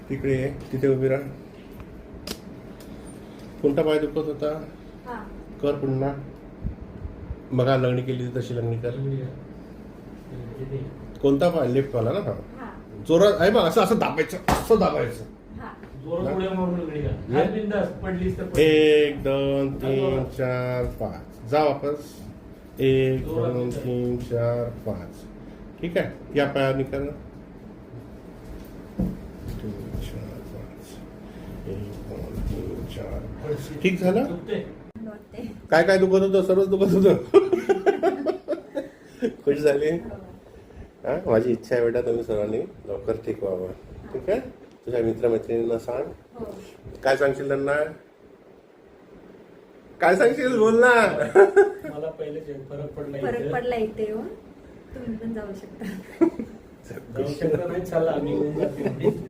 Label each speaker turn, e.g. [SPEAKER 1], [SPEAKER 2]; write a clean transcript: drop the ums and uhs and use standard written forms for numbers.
[SPEAKER 1] तिकडे ये, तिथे उभी राहा. कोणता पाय दुखत होता? कर पुन्हा. बघा लंगडी केली तशी लंगडी कर. कोणता पाय? लेफ्ट वाला ना. हा जोरात आहे बघ. असं असं दाबायचं, असं दाबायचं. 1 2 3 4 5. जा वापस. 1 2 3 4 5. ठीक आहे. या पायावर निकाल. 3 4 5. 1 2 3 4. ठीक झालं. काय काय दुखत होतं? सर्वच दुखत होतं. खुश झाली. हा माझी इच्छा आहे बेटा तुम्ही सर्वांनी लवकर ठीक व्हावं. ठीक आहे. तुझ्या मित्रमैत्रिणींना सांग. काय सांगशील त्यांना? काय सांगशील? बोल ना.
[SPEAKER 2] मला पहिले फरक
[SPEAKER 3] पडला इथे येऊन. तुम्ही पण जाऊ शकता.
[SPEAKER 2] जाऊ शकता नाही. चला आम्ही